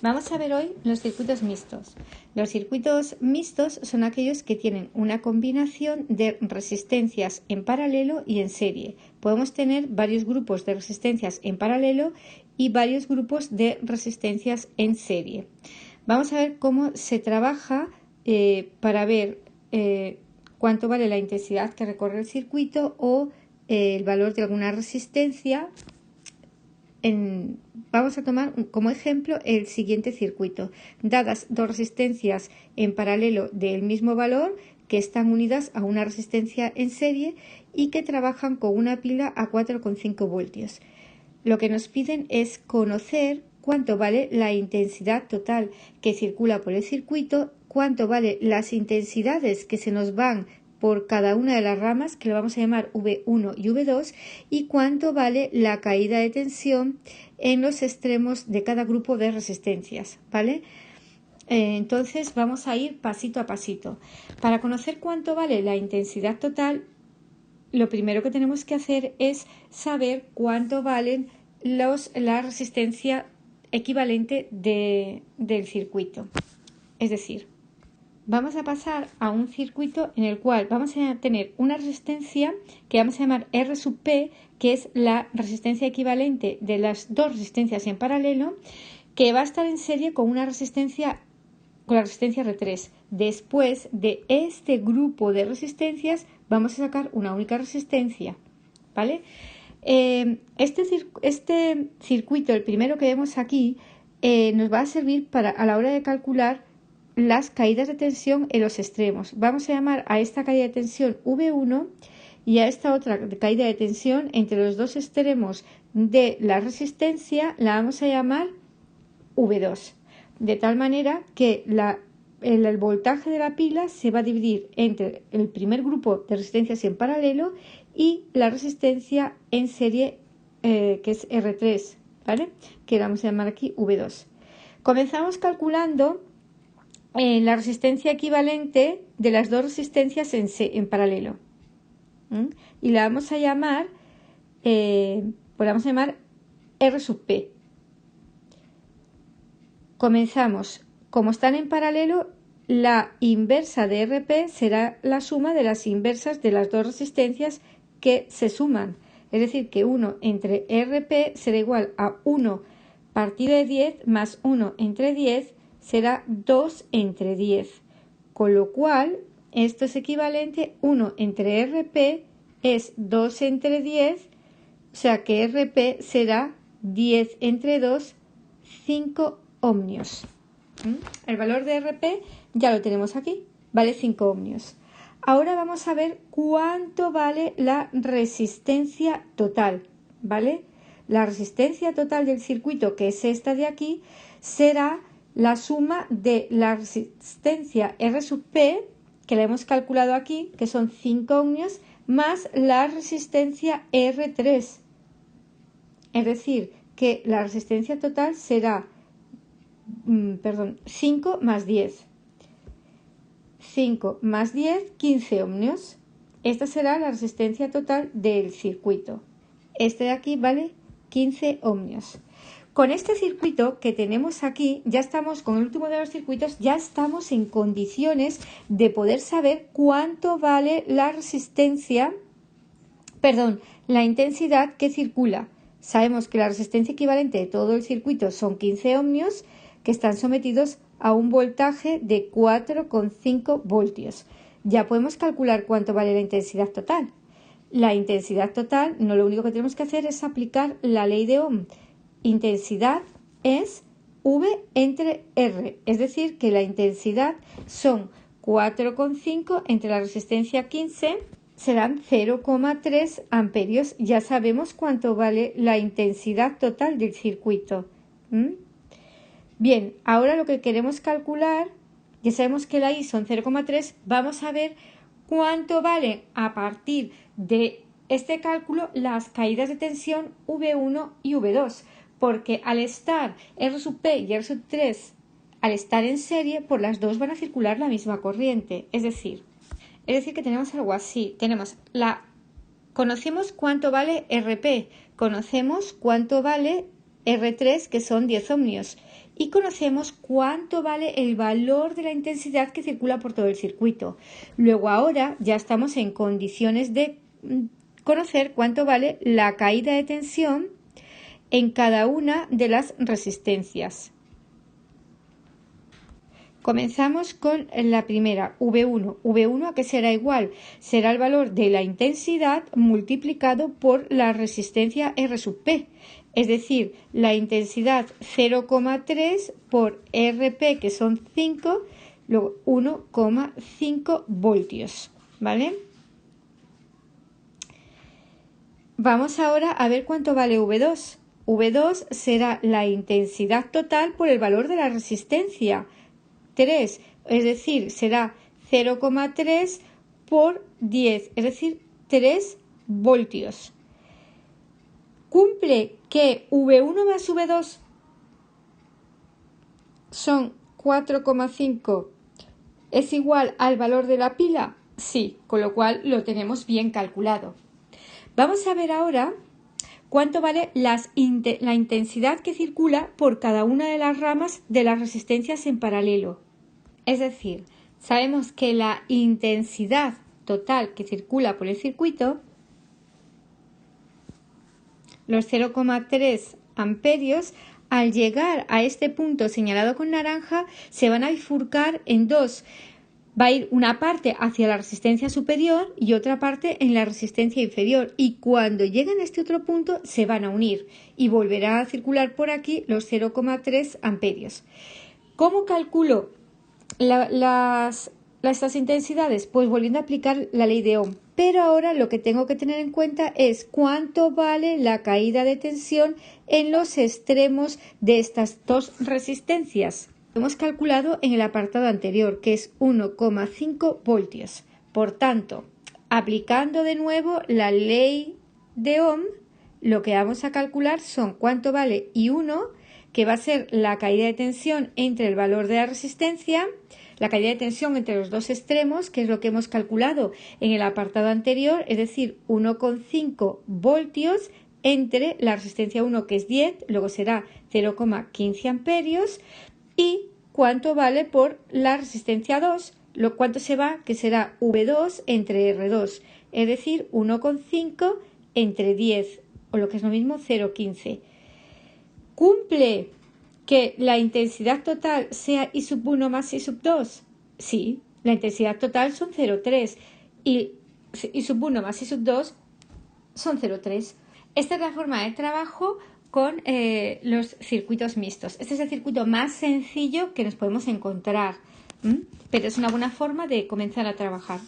Vamos a ver hoy los circuitos mixtos. Los circuitos mixtos son aquellos que tienen una combinación de resistencias en paralelo y en serie. Podemos tener varios grupos de resistencias en paralelo y varios grupos de resistencias en serie. Vamos a ver cómo se trabaja para ver cuánto vale la intensidad que recorre el circuito o el valor de alguna resistencia. Vamos a tomar como ejemplo el siguiente circuito. Dadas dos resistencias en paralelo del mismo valor que están unidas a una resistencia en serie y que trabajan con una pila a 4,5 voltios. Lo que nos piden es conocer cuánto vale la intensidad total que circula por el circuito, cuánto vale las intensidades que se nos van por cada una de las ramas, que lo vamos a llamar V1 y V2, y cuánto vale la caída de tensión en los extremos de cada grupo de resistencias, ¿vale? Entonces vamos a ir pasito a pasito. Para conocer cuánto vale la intensidad total, lo primero que tenemos que hacer es saber cuánto valen la resistencia equivalente del circuito. Es decir, vamos a pasar a un circuito en el cual vamos a tener una resistencia que vamos a llamar R sub P, que es la resistencia equivalente de las dos resistencias en paralelo, que va a estar en serie con la resistencia R3. Después de este grupo de resistencias vamos a sacar una única resistencia, ¿vale? Este circuito, el primero que vemos aquí, nos va a servir a la hora de calcular las caídas de tensión en los extremos. Vamos a llamar a esta caída de tensión V1 y a esta otra caída de tensión entre los dos extremos de la resistencia la vamos a llamar V2. De tal manera que el voltaje de la pila se va a dividir entre el primer grupo de resistencias en paralelo y la resistencia en serie, que es R3, ¿vale? Que la vamos a llamar aquí V2. Comenzamos calculando la resistencia equivalente de las dos resistencias en paralelo. Y la vamos a llamar, R sub P. Comenzamos. Como están en paralelo, la inversa de RP será la suma de las inversas de las dos resistencias que se suman. Es decir, que 1 entre RP será igual a 1 partido de 10 más 1 entre 10 será 2 entre 10. Con lo cual, esto es equivalente, 1 entre RP es 2 entre 10, o sea que RP será 10 entre 2, 5 ohmios. El valor de RP ya lo tenemos aquí, vale 5 ohmios. Ahora vamos a ver cuánto vale la resistencia total, ¿vale? La resistencia total del circuito, que es esta de aquí, será la suma de la resistencia R sub P, que la hemos calculado aquí, que son 5 ohmios, más la resistencia R3. Es decir, que la resistencia total será 5 más 10. 5 más 10, 15 ohmios. Esta será la resistencia total del circuito. Este de aquí vale 15 ohmios. Con este circuito que tenemos aquí, ya estamos, con el último de los circuitos, ya estamos en condiciones de poder saber cuánto vale la intensidad que circula. Sabemos que la resistencia equivalente de todo el circuito son 15 ohmios, que están sometidos a un voltaje de 4,5 voltios. Ya podemos calcular cuánto vale la intensidad total. La intensidad total, no, lo único que tenemos que hacer es aplicar la ley de Ohm. Intensidad es V entre R, es decir, que la intensidad son 4,5 entre la resistencia 15, serán 0,3 amperios. Ya sabemos cuánto vale la intensidad total del circuito. Bien, ahora lo que queremos calcular, ya sabemos que la I son 0,3, vamos a ver cuánto vale a partir de este cálculo las caídas de tensión V1 y V2, porque al estar R sub P y R sub 3, al estar en serie, por las dos van a circular la misma corriente, es decir que tenemos algo así, conocemos cuánto vale RP, conocemos cuánto vale R3, que son 10 ohmios, y conocemos cuánto vale el valor de la intensidad que circula por todo el circuito. Luego ahora ya estamos en condiciones de conocer cuánto vale la caída de tensión en cada una de las resistencias. Comenzamos con la primera, V1. V1 ¿a qué será igual? Será el valor de la intensidad multiplicado por la resistencia R sub P. Es decir, la intensidad 0,3 por RP, que son 5, luego 1,5 voltios. ¿Vale? Vamos ahora a ver cuánto vale V2. V2 será la intensidad total por el valor de la resistencia. 3, es decir, será 0,3 por 10, es decir, 3 voltios. ¿Cumple que V1 más V2 son 4,5 es igual al valor de la pila? Sí, con lo cual lo tenemos bien calculado. Vamos a ver ahora cuánto vale la intensidad que circula por cada una de las ramas de las resistencias en paralelo. Es decir, sabemos que la intensidad total que circula por el circuito, los 0,3 amperios, al llegar a este punto señalado con naranja, se van a bifurcar en dos. Va a ir una parte hacia la resistencia superior y otra parte en la resistencia inferior. Y cuando lleguen a este otro punto, se van a unir y volverá a circular por aquí los 0,3 amperios. ¿Cómo calculo estas intensidades? Pues volviendo a aplicar la ley de Ohm. Pero ahora lo que tengo que tener en cuenta es cuánto vale la caída de tensión en los extremos de estas dos resistencias. Hemos calculado en el apartado anterior, que es 1,5 voltios. Por tanto, aplicando de nuevo la ley de Ohm, lo que vamos a calcular son cuánto vale I1, que va a ser la caída de tensión entre el valor de la resistencia, la caída de tensión entre los dos extremos, que es lo que hemos calculado en el apartado anterior, es decir, 1,5 voltios entre la resistencia 1, que es 10, luego será 0,15 amperios, y cuánto vale por la resistencia 2, cuánto se va, que será V2 entre R2, es decir, 1,5 entre 10, o lo que es lo mismo, 0,15. ¿Cumple que la intensidad total sea I sub 1 más I sub 2? Sí, la intensidad total son 0,3 y I sub 1 más I sub 2 son 0,3. Esta es la forma de trabajo con los circuitos mixtos. Este es el circuito más sencillo que nos podemos encontrar, pero es una buena forma de comenzar a trabajar.